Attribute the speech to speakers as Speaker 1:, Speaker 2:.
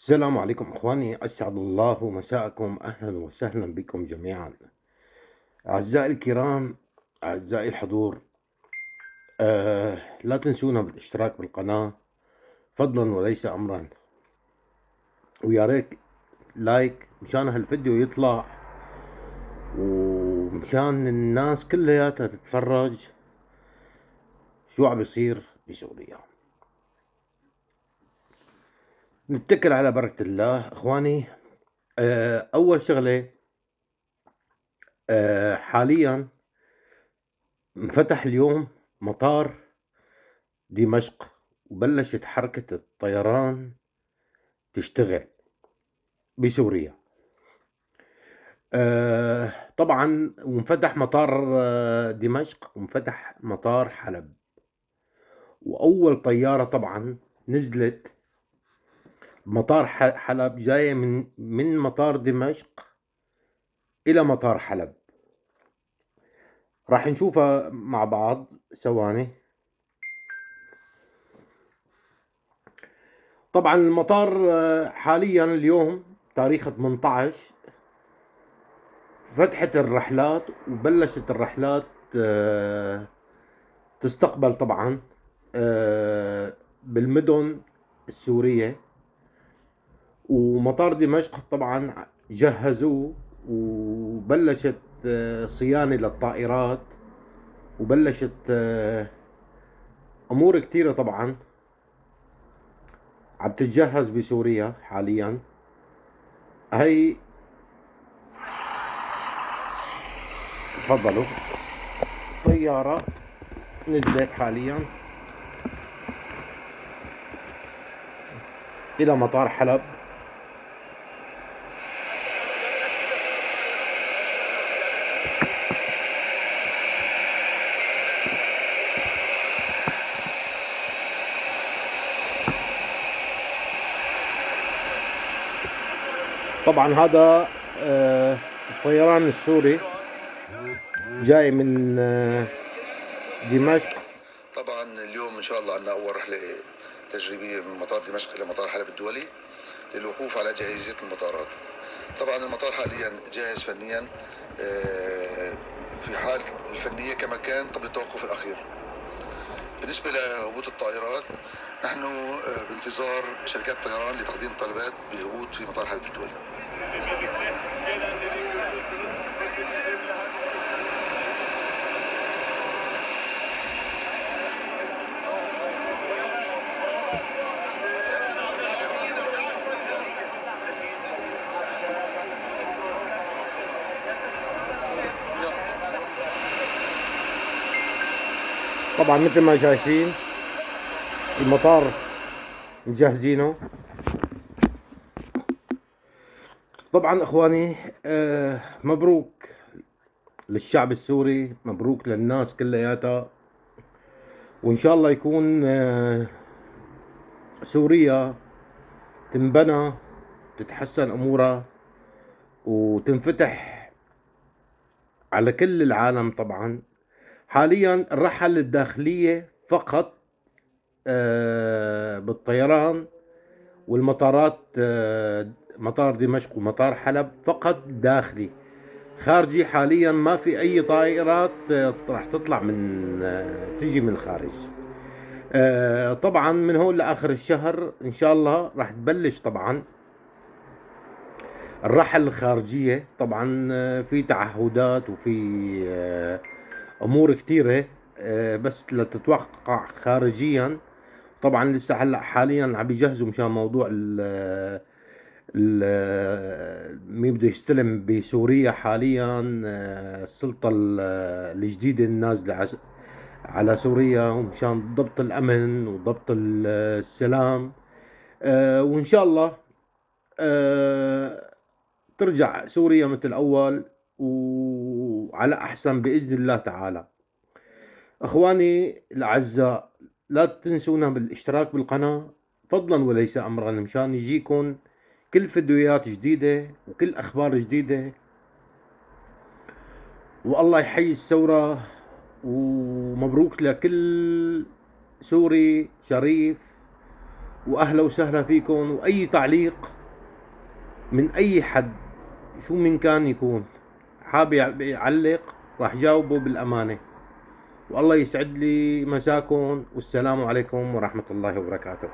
Speaker 1: السلام عليكم اخواني، اسعد الله مساءكم، اهلا وسهلا بكم جميعا. اعزائي الكرام، اعزائي الحضور، لا تنسونا بالاشتراك بالقناة فضلا وليس امرا، ويا ريت لايك مشان هالفيديو يطلع ومشان الناس كلها تتفرج شو عم بيصير بسوريا. نتكل على بركة الله اخواني. اول شغلة، حاليا انفتح اليوم مطار دمشق وبلشت حركة الطيران تشتغل بسوريا. طبعا وانفتح مطار دمشق، وانفتح مطار حلب، وأول طيارة طبعا نزلت مطار حلب جاية من مطار دمشق إلى مطار حلب. راح نشوفها مع بعض ثواني. طبعا المطار حاليا اليوم تاريخ 18 فتحت الرحلات وبلشت الرحلات تستقبل طبعا بالمدن السورية. ومطار دمشق طبعا جهزوه وبلشت صيانة للطائرات، وبلشت أمور كتيرة طبعا عم تتجهز بسوريا حاليا. هي تفضلوا، طيارة نزلت حاليا إلى مطار حلب. طبعا هذا الطيران السوري جاي من دمشق.
Speaker 2: طبعا اليوم ان شاء الله عندنا اول رحله تجريبيه من مطار دمشق الى مطار حلب الدولي للوقوف على جاهزيه المطارات. طبعا المطار حاليا جاهز فنيا في حال الفنيه كما كان قبل التوقف الاخير. بالنسبه لهبوط الطائرات، نحن بانتظار شركات الطيران لتقديم طلبات بالهبوط في مطار حلب الدولي.
Speaker 1: طبعا مثل ما شايفين المطار مجهزينه. طبعا اخواني، مبروك للشعب السوري، مبروك للناس كلياتها، وان شاء الله يكون سوريا تنبنى، تتحسن امورها، وتنفتح على كل العالم. طبعا حاليا الرحل الداخلية فقط بالطيران، والمطارات مطار دمشق ومطار حلب فقط داخلي. خارجي حاليا ما في اي طائرات راح تطلع من تجي من الخارج. طبعا من هون لاخر الشهر ان شاء الله راح تبلش طبعا الرحل الخارجية. طبعا في تعهدات وفي امور كثيرة بس لتتوقع خارجيا. طبعا لسه هلا حاليا عم بيجهزوا مشان موضوع مين بده يستلم بسوريا حاليا. السلطة الجديدة النازلة على سوريا، ومشان ضبط الأمن وضبط السلام. وإن شاء الله ترجع سوريا مثل أول وعلى أحسن بإذن الله تعالى. أخواني الأعزاء، لا تنسونا بالاشتراك بالقناة فضلا وليس أمرا، مشان يجيكم كل فيديوهات جديدة وكل أخبار جديدة. والله يحيي الثورة، ومبروك لكل سوري شريف، وأهلا وسهلا فيكم. وأي تعليق من أي حد شو من كان يكون حاب يعلق راح جاوبه بالأمانة. والله يسعد لي مساكم، والسلام عليكم ورحمة الله وبركاته.